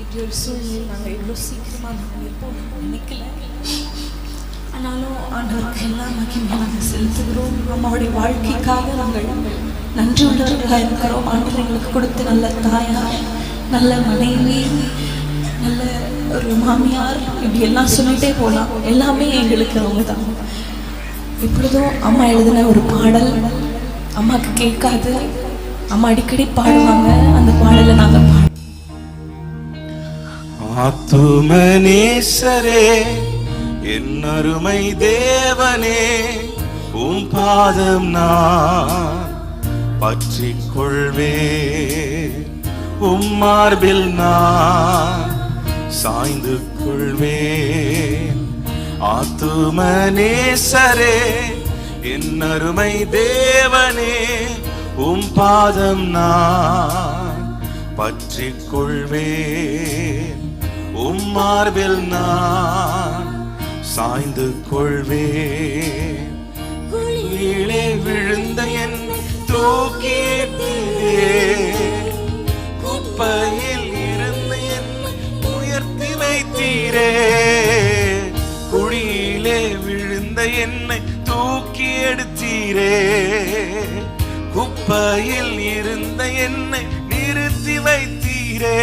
இப்படி ஒரு சூழ்நிலை நாங்கள் இவ்வளோ சீக்கிரமாக நாங்கள் இருப்போம் நினைக்கல. ஆனாலும் ஆண்டவருக்கு எல்லாம் மகிமை நாங்கள் செலுத்துகிறோம். அம்மாவுடைய வாழ்க்கைக்காக நாங்கள் நன்றி உள்ளவர்களாக இருக்கிறோம். ஆண்டவர் எங்களுக்கு கொடுத்து நல்ல தாயார், நல்ல மனைவி, நல்ல ஒரு மாமியார், இப்படி எல்லாம் சொல்லிட்டே போகலாம். எல்லாமே எங்களுக்கு அவங்க தான். இப்பொழுதும் அம்மா எழுதின ஒரு பாடல் அம்மாவுக்கு கேட்காது, அம்மா அடிக்கடி பாடுவாங்க. அந்த பாடலை நாங்கள் ஆத்துமனேசரே, என் அருமை தேவனே, உம் பாதம் நான் பற்றிக் கொள்வேன். உம் மார்பில் நான் சாய்ந்து கொள்வேன். ஆத்துமனேசரே, என் அருமை தேவனே, உம் பாதம் நான் பற்றிக் கொள்வேன். உம் மார்பில் நான் சாய்ந்து கொள்வேன். கீழே விழுந்த என் தூக்கியே, குப்பையில் இருந்து என் உயர்த்தி வைத்தீரே. குழியிலே விழுந்த என்னை தூக்கி எடுத்தீரே. குப்பையில் இருந்த என்னை நிறுத்தி வைத்தீரே.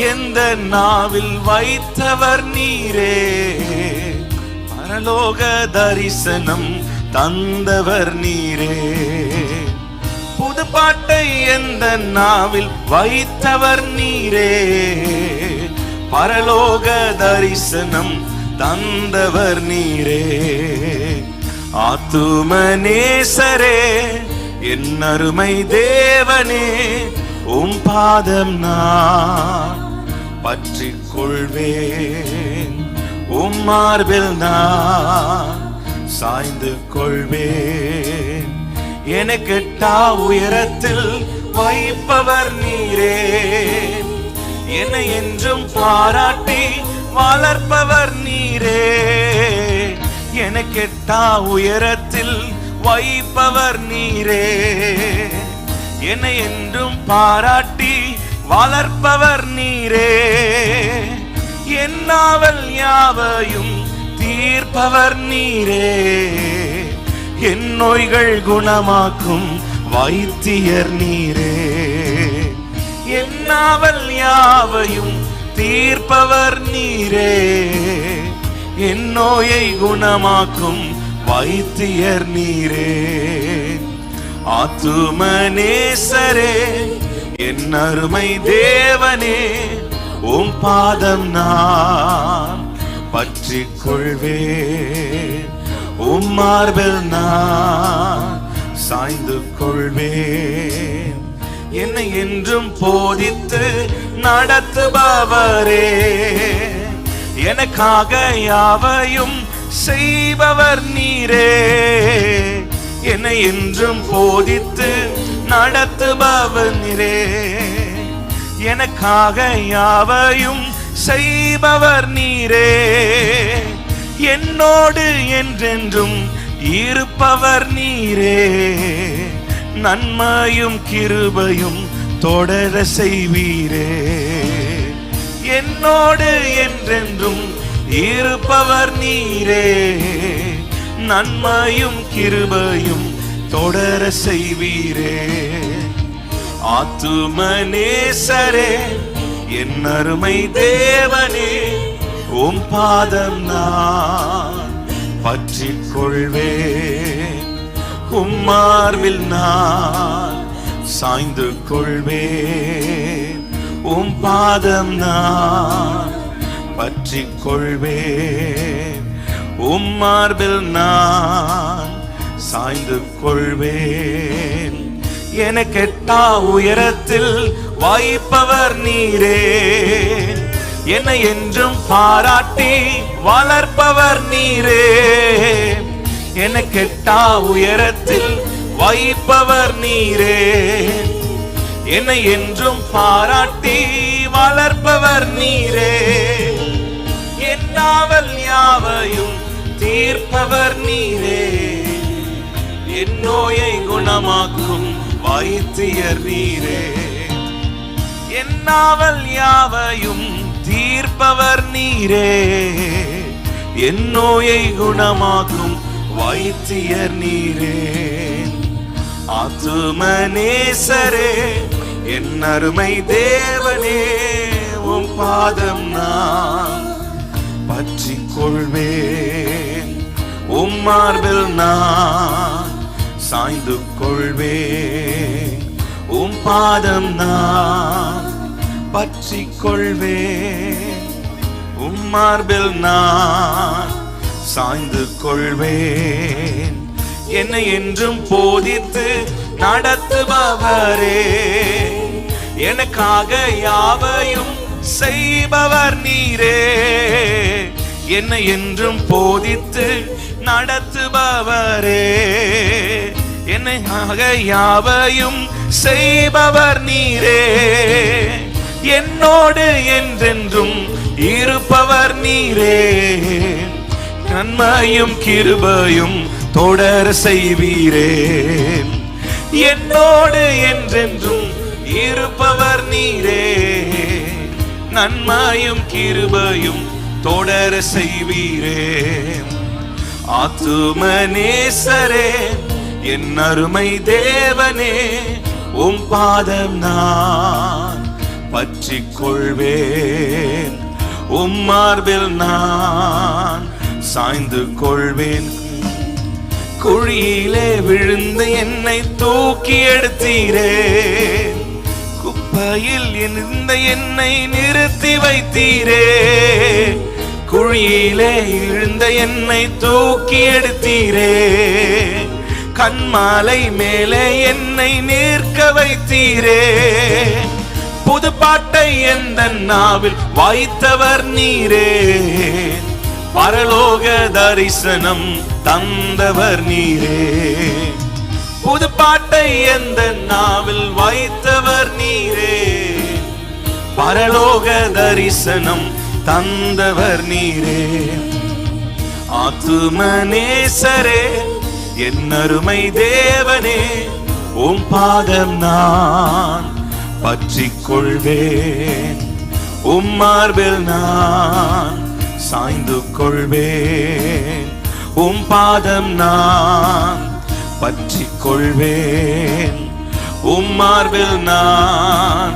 எந்த நாவில் வைத்தவர் நீரே, பரலோக தரிசனம் தந்தவர் நீரே. புது பாட்டை எந்த நாவில் வைத்தவர் நீரே, பரலோக தரிசனம் தந்தவர் நீரே. ஆத்துமனேசரே, என் அருமை தேவனே, உம் பாதம் நான் பற்றிக் கொள்வேன். உம் மார்பில் நான் சாய்ந்து கொள்வேன். எனக்கெட்டா உயரத்தில் வைப்பவர் நீரே, என்னை என்றும் பாராட்டி வளர்ப்பவர் நீரே. எனக்கெட்டா உயரத்தில் வைப்பவர் நீரே, என்னை என்றும் பாராட்டி வளர்ப்பவர் நீரே. என் நாவல் யாவையும் தீர்ப்பவர் நீரே, என் நோய்கள் குணமாக்கும் வைத்தியர் நீரே. என் நாவல் யாவையும் தீர்ப்பவர் நீரே, என் நோயை குணமாக்கும் வைத்தியர் நீரே. ஆத்துமனேசரே, என் அருமை தேவனே, உம் பாதம் நான் பற்றிக் கொள்வேன். உம் மார்பில் நான் சாய்ந்து கொள்வேன். என்னை என்றும் போதித்து நடத்துபவரே, எனக்காக யாவையும் செய்பவர் நீரே. என்னை என்றும் போதித்து நடத்துபவர் நீரே, எனக்காக யாவையும் செய்பவர் நீரே. என்னோடு என்றென்றும் இருப்பவர் நீரே, நன்மையும் கிருபையும் தொடர செய்வீரே. என்னோடு என்றென்றும் இருப்பவர் நீரே, நன்மையும் கிருபையும் தொடர செய்வீரே. ஆத்துமனேசரே, என் அருமை தேவனே, உம் பாதம் நான் பற்றிக் கொள்வேன். உம் மார்பில் நான் சாய்ந்து கொள்வேன். உம் பாதம் நான் பற்றிக் கொள்வேன். உம் மார்பில் நான் சாய்ந்து கொள்வேன். எனக்கெட்டா உயரத்தில் வைப்பவர் நீரே, என்னை என்றும் பாராட்டி வளர்ப்பவர் நீரே. எனக்கெட்டா உயரத்தில் வைப்பவர் நீரே, என்னை என்றும் பாராட்டி வளர்ப்பவர் நீரே. என் நாவல் யாவையும் தீர்ப்பவர் நீரே, என் நோயை குணமாக்கும் வைத்தியர் நீரே. என்னாவல் யாவையும் தீர்ப்பவர் நீரே, என் நோயை குணமாக்கும் வைத்தியர் நீரே. ஆத்துமநேசரே, என் அருமை தேவனே, உம் பாதம் நான் பற்றிக் கொள்வேன். உம் மார்பில் நான் சாய்ந்து கொள்வேன். உம் பாதம் நான் பற்றிக் கொள்வேன். உம் மார்பில் நான் சாய்ந்து கொள்வேன். என்னை என்றும் போதித்து நடத்துபவரே, எனக்காக யாவையும் செய்பவர் நீரே. என்னை என்றும் போதித்து நடத்துபவரே, என்னைக்காக யாவையும் செய்பவர் நீரே. என்னோடு என்றென்றும் இருப்பவர் நீரே. நன்மையும் கிருபையும் தொடர செய்வீரே. என்னோடு என்றென்றும் இருப்பவர் நீரே. நன்மையும் கிருபையும் தொடர செய்வீரே. ஆத்துமநேசரே, என் அருமை தேவனே, உம் பாதம் நான் பற்றிக் கொள்வேன். உம் மார்பில் நான் சாய்ந்து கொள்வேன். குழியிலே விழுந்த என்னை தூக்கி எடுத்தீரே, குப்பையில் இருந்த என்னை நிறுத்தி வைத்தீரே. குழியிலே விழுந்த என்னை தூக்கி எடுத்தீரே, கண்மாலை மேலே என்னை நிற்க வைத்தீரே. புது பாட்டை எந்த நாவில் வைத்தவர் நீரே. பரலோக தரிசனம் தந்தவர் நீரே. புது பாட்டை எந்த நாவில் வைத்தவர் நீரே. பரலோக தரிசனம் தந்தவர் நீரே. ஆத்துமநேசரே, என் அருமை தேவனே, உம் பாதம் நான் பற்றிக் கொள்வேன். உம் மார்பில் நான் சாய்ந்து கொள்வேன். உம் பாதம் நான் பற்றிக் கொள்வேன். உம் மார்பில் நான்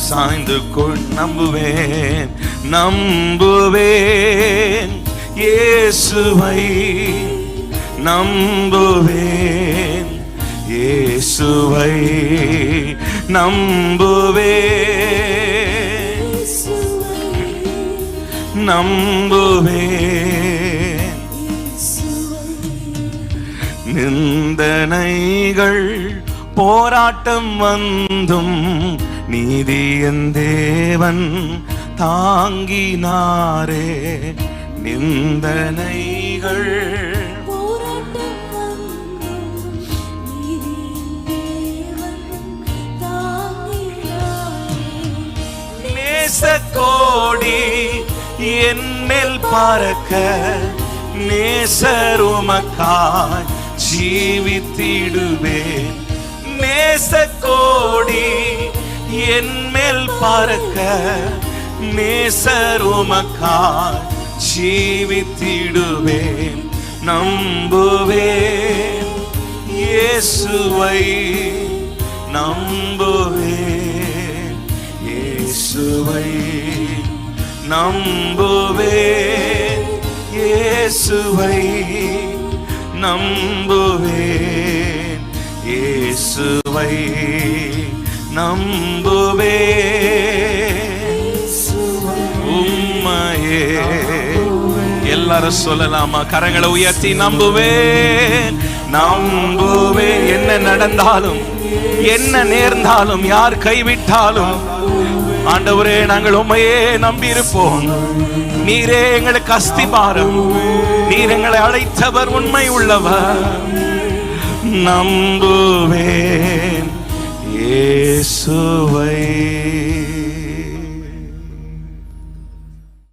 சாய்ந்து நம்புவேன். நம்புவேன் இயேசுவை, நம்புவேன் இயேசுவை, நம்புவேன், நம்புவேன். நிந்தனைகள் போராட்டம் வந்தும் நீதியின் தேவன் தாங்கினாரே. நிந்தனைகள் நேசக்கோடி என்மேல் பறக்க நேசருமக்காய் ஜீவித்திடுவேன். நேசக்கோடி என்மேல் பறக்க நேசருமக்காய் ஜீவித்திடுவேன். நம்புவேன் இயேசுவை, நம்புவேன் இயேசுவை, நம்புவேன் இயேசுவை, நம்புவேன் இயேசுவை, நம்புவேன் உம்மையே. எல்லாரும் சொல்லலாமா? கரங்களை உயர்த்தி நம்புவேன், நம்புவேன். என்ன நடந்தாலும், என்ன நேர்ந்தாலும், யார் கைவிட்டாலும், ஆண்டவரே நாங்கள் உம்மையே நம்பியிருப்போம். நீரே எங்களுக்கு அஸ்திபாரம், நீர் எங்களை அழைத்தவர், உண்மை உள்ளவர். நம்புவேன் இயேசுவை.